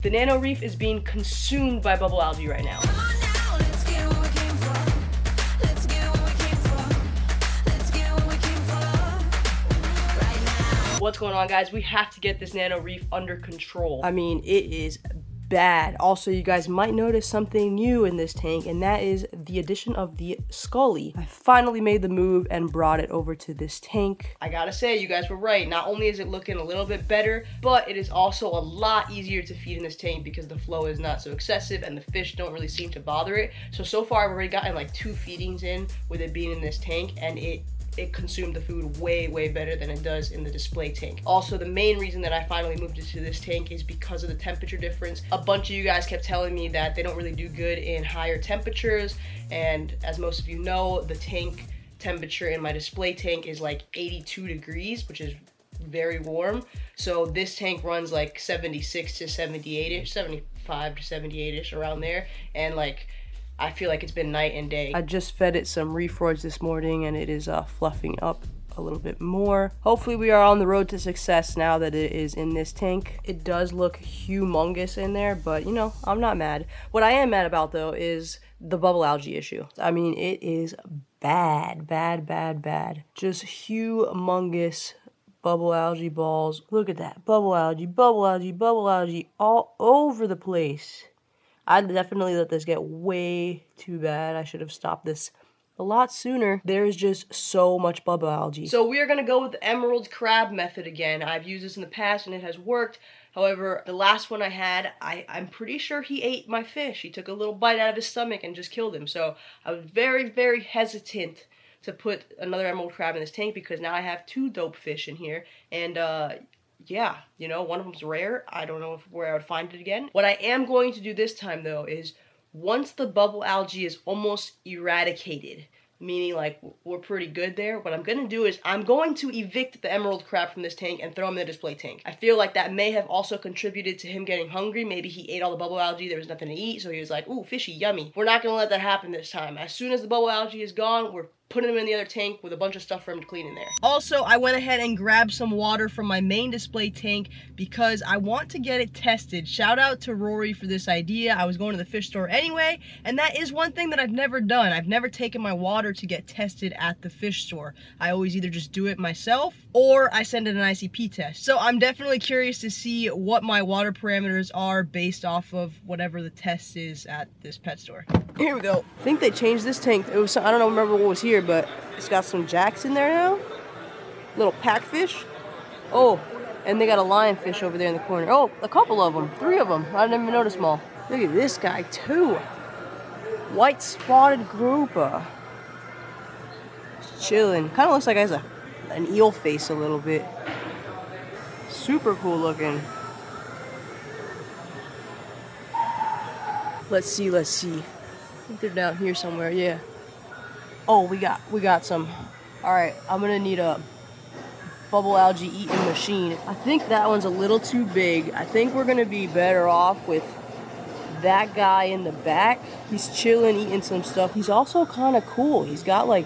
The NANO Reef is being consumed by bubble algae right now. What's going on, guys? We have to get this NANO Reef under control. I mean, it is bad. Also, you guys might notice something new in this tank, and that is the addition of the Scully. I finally made the move and brought it over to this tank. I gotta say, you guys were right. Not only is it looking a little bit better, but it is also a lot easier to feed in this tank because the flow is not so excessive and the fish don't really seem to bother it. So far I've already gotten like 2 feedings in with it being in this tank, and it consumed the food way better than it does in the display tank. Also, the main reason that I finally moved it to this tank is because of the temperature difference. A bunch of you guys kept telling me that they don't really do good in higher temperatures, and as most of you know, the tank temperature in my display tank is like 82 degrees, which is very warm. So this tank runs like 76 to 78-ish, 75 to 78-ish, around there, and like I feel like it's been night and day. I just fed it some reef roids this morning, and it is fluffing up a little bit more. Hopefully we are on the road to success now that it is in this tank. It does look humongous in there, but you know, I'm not mad. What I am mad about though is the bubble algae issue. I mean, it is bad. Just humongous bubble algae balls. Look at that, bubble algae all over the place. I definitely let this get way too bad. I should have stopped this a lot sooner. There's just so much bubble algae. So we are gonna go with the emerald crab method again. I've used this in the past and it has worked. However, the last one I had, I'm pretty sure he ate my fish. He took a little bite out of his stomach and just killed him. So I was very hesitant to put another emerald crab in this tank because now I have 2 dope fish in here. And yeah, you know, one of them's rare. I don't know where I would find it again. What I am going to do this time, though, is once the bubble algae is almost eradicated, meaning like we're pretty good there, what I'm going to do is I'm going to evict the emerald crab from this tank and throw him in the display tank. I feel like that may have also contributed to him getting hungry. Maybe he ate all the bubble algae, there was nothing to eat, so he was like, ooh, fishy, yummy. We're not going to let that happen this time. As soon as the bubble algae is gone, we're putting him in the other tank with a bunch of stuff for him to clean in there. Also, I went ahead and grabbed some water from my main display tank because I want to get it tested. Shout out to Rory for this idea. I was going to the fish store anyway, and that is one thing that I've never done. I've never taken my water to get tested at the fish store. I always either just do it myself or I send it an ICP test. So I'm definitely curious to see what my water parameters are based off of whatever the test is at this pet store. Here we go. I think they changed this tank. It was, I don't remember what was here, but it's got some jacks in there now. Little packfish. Oh, and they got a lionfish over there in the corner. Oh, a couple of them. 3 of them. I didn't even notice them all. Look at this guy too. White spotted grouper. Just chilling. Kind of looks like he has an eel face a little bit. Super cool looking. Let's see. I think they're down here somewhere, yeah. Oh, we got some. All right, I'm gonna need a bubble algae eating machine. I think that one's a little too big. I think we're gonna be better off with that guy in the back. He's chilling, eating some stuff. He's also kind of cool. He's got like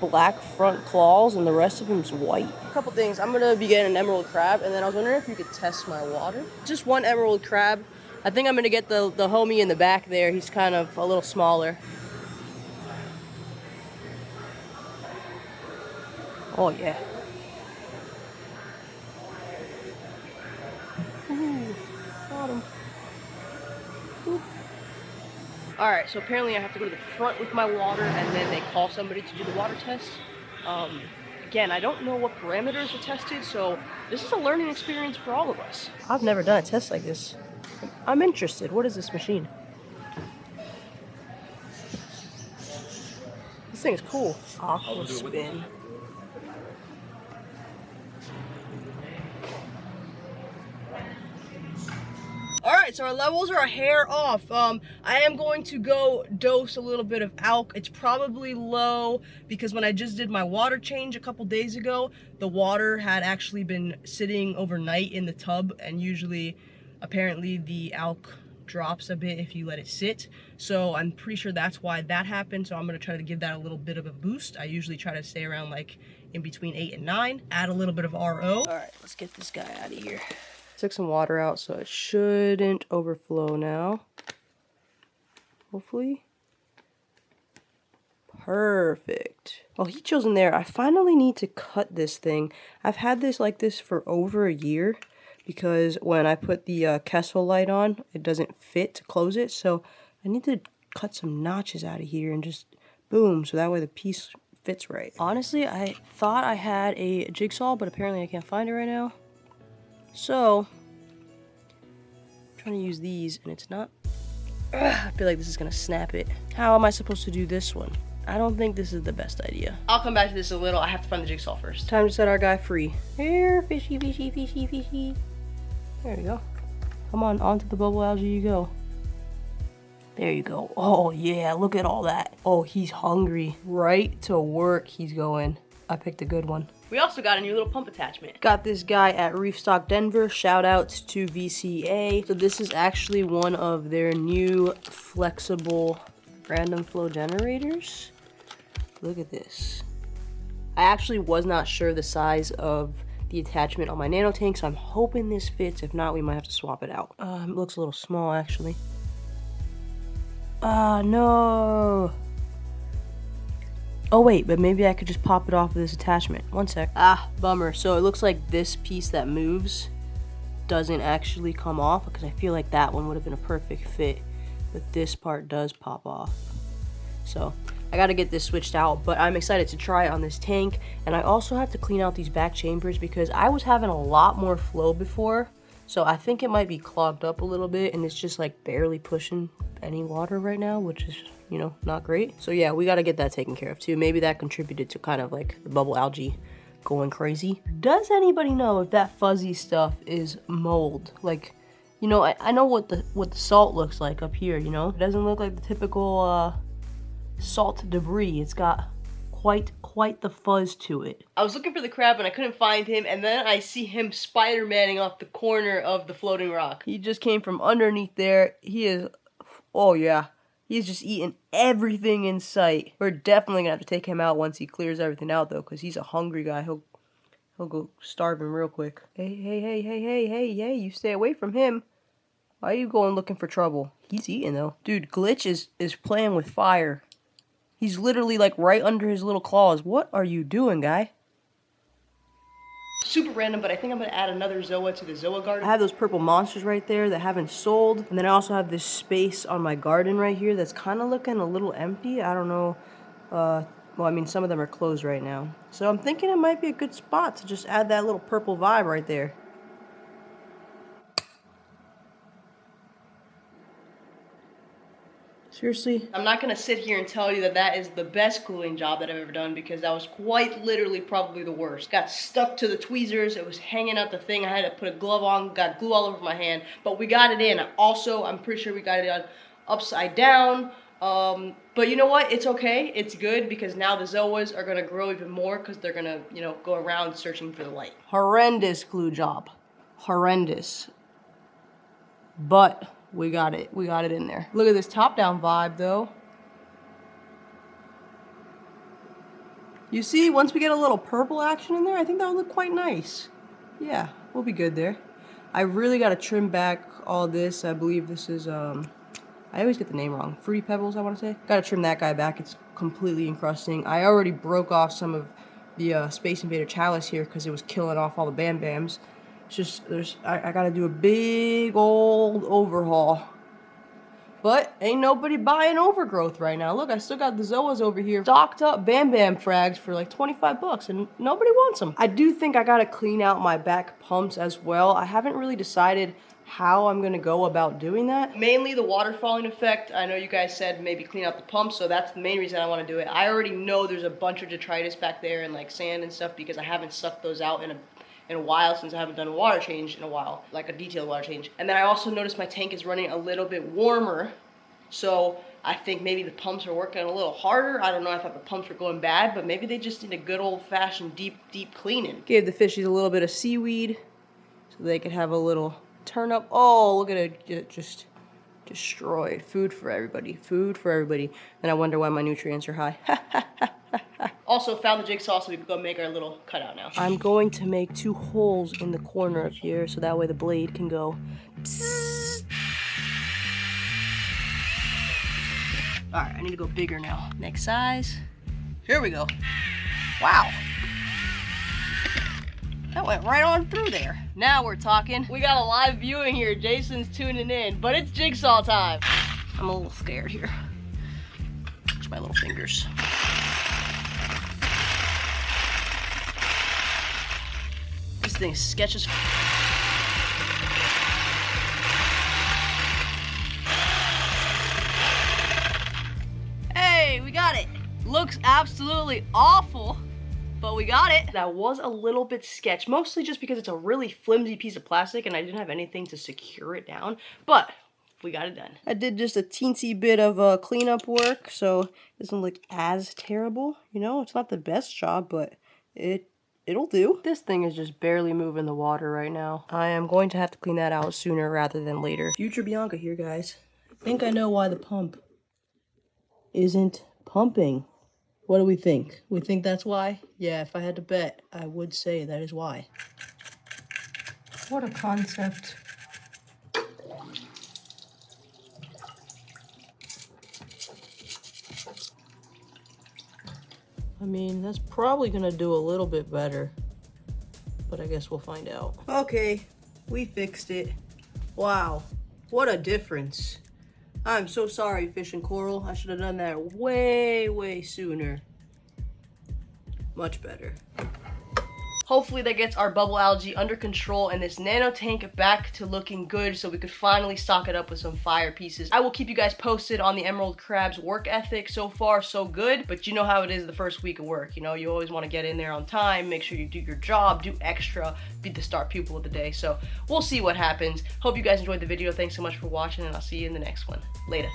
black front claws and the rest of him's white. A couple things. I'm gonna be getting an emerald crab, and then I was wondering if you could test my water. Just one emerald crab. I think I'm gonna get the homie in the back there. He's kind of a little smaller. Oh yeah. Ooh, got him. Ooh. All right, so apparently I have to go to the front with my water, and then they call somebody to do the water test. Again, I don't know what parameters are tested, so this is a learning experience for all of us. I've never done a test like this. I'm interested. What is this machine? This thing is cool. Aqua spin. Alright, so our levels are a hair off. I am going to go dose a little bit of Algae. It's probably low because when I just did my water change a couple days ago, the water had actually been sitting overnight in the tub, and usually apparently the Algae drops a bit if you let it sit. So I'm pretty sure that's why that happened. So I'm gonna try to give that a little bit of a boost. I usually try to stay around like in between 8 and 9. Add a little bit of RO. All right, let's get this guy out of here. Took some water out, so it shouldn't overflow now. Hopefully. Perfect. Well, he chills in there. I finally need to cut this thing. I've had this like this for over a year because when I put the Kessel light on, it doesn't fit to close it. So I need to cut some notches out of here and just boom, so that way the piece fits right. Honestly, I thought I had a jigsaw, but apparently I can't find it right now. So I'm trying to use these and it's not. I feel like this is gonna snap it. How am I supposed to do this one? I don't think this is the best idea. I'll come back to this a little. I have to find the jigsaw first. Time to set our guy free. Here, fishy, fishy, fishy, fishy. There you go. Come on, onto the bubble algae you go. There you go. Oh yeah, look at all that. Oh, he's hungry. Right to work he's going. I picked a good one. We also got a new little pump attachment. Got this guy at Reef Stock Denver. Shout out to VCA. So this is actually one of their new flexible random flow generators. Look at this. I actually was not sure the size of the attachment on my nano tank, so I'm hoping this fits. If not, we might have to swap it out. It looks a little small actually. No. Oh wait, but maybe I could just pop it off of this attachment. One sec. Bummer. So it looks like this piece that moves doesn't actually come off because I feel like that one would have been a perfect fit, but this part does pop off. So I gotta get this switched out, but I'm excited to try it on this tank. And I also have to clean out these back chambers because I was having a lot more flow before. So I think it might be clogged up a little bit and it's just like barely pushing any water right now, which is, you know, not great. So yeah, we gotta get that taken care of too. Maybe that contributed to kind of like the bubble algae going crazy. Does anybody know if that fuzzy stuff is mold? Like, you know, I know what the salt looks like up here, you know? It doesn't look like the typical salt debris. It's got quite the fuzz to it. I was looking for the crab and I couldn't find him, and then I see him Spider-Manning off the corner of the floating rock. He just came from underneath there. He is, oh yeah, he's just eating everything in sight. We're definitely gonna have to take him out once he clears everything out though, because he's a hungry guy. He'll go starving real quick. Hey, you stay away from him. Why are you going looking for trouble? He's eating though. Dude, Glitch is playing with fire. He's literally like right under his little claws. What are you doing, guy? Super random, but I think I'm gonna add another Zoa to the Zoa garden. I have those purple monsters right there that haven't sold. And then I also have this space on my garden right here that's kind of looking a little empty. I don't know. Well, I mean, some of them are closed right now. So I'm thinking it might be a good spot to just add that little purple vibe right there. Seriously? I'm not gonna sit here and tell you that that is the best gluing job that I've ever done, because that was quite literally probably the worst. Got stuck to the tweezers, it was hanging out the thing, I had to put a glove on, got glue all over my hand, but we got it in. Also, I'm pretty sure we got it on upside down. But you know what? It's okay. It's good because now the Zoas are gonna grow even more because they're gonna, you know, go around searching for the light. Horrendous glue job. Horrendous. But we got it. We got it in there. Look at this top-down vibe, though. You see, once we get a little purple action in there, I think that would look quite nice. Yeah, we'll be good there. I really got to trim back all this. I believe this is, I always get the name wrong. Fruity Pebbles, I want to say. Got to trim that guy back. It's completely encrusting. I already broke off some of the Space Invader chalice here because it was killing off all the Bam Bams. It's just, I gotta do a big old overhaul. But ain't nobody buying overgrowth right now. Look, I still got the Zoas over here stocked up Bam Bam frags for like 25 bucks and nobody wants them. I do think I gotta clean out my back pumps as well. I haven't really decided how I'm gonna go about doing that. Mainly the water falling effect. I know you guys said maybe clean out the pumps, so that's the main reason I wanna do it. I already know there's a bunch of detritus back there and like sand and stuff because I haven't sucked those out in a while, since I haven't done a water change in a while, like a detailed water change. And then I also noticed my tank is running a little bit warmer, so I think maybe the pumps are working a little harder. I don't know if the pumps are going bad, but maybe they just need a good old-fashioned deep cleaning. Gave the fishies a little bit of seaweed so they could have a little turn up. Oh, look at it, just destroyed. Food for everybody, food for everybody. And I wonder why my nutrients are high. Also found the jigsaw, so we can go make our little cutout now. I'm going to make 2 holes in the corner of here, so that way the blade can go. All right, I need to go bigger now. Next size. Here we go. Wow. That went right on through there. Now we're talking. We got a live viewing here. Jason's tuning in, but it's jigsaw time. I'm a little scared here. Touch my little fingers. This thing's sketch as Hey, we got it. Looks absolutely awful, but we got it. That was a little bit sketch, mostly just because it's a really flimsy piece of plastic and I didn't have anything to secure it down, but we got it done. I did just a teensy bit of cleanup work, so it doesn't look as terrible. You know, it's not the best job, but it'll do. This thing is just barely moving the water right now. I am going to have to clean that out sooner rather than later. Future Bianca here, guys. I think I know why the pump isn't pumping. What do we think? We think that's why? Yeah, if I had to bet, I would say that is why. What a concept. I mean, that's probably gonna do a little bit better, but I guess we'll find out. Okay, we fixed it. Wow, what a difference. I'm so sorry, Fish and Coral. I should have done that way, way sooner. Much better. Hopefully that gets our bubble algae under control and this nano tank back to looking good so we could finally stock it up with some fire pieces. I will keep you guys posted on the emerald crab's work ethic. So far, so good, but you know how it is the first week of work. You know, you always want to get in there on time, make sure you do your job, do extra, be the star pupil of the day. So we'll see what happens. Hope you guys enjoyed the video. Thanks so much for watching, and I'll see you in the next one. Later.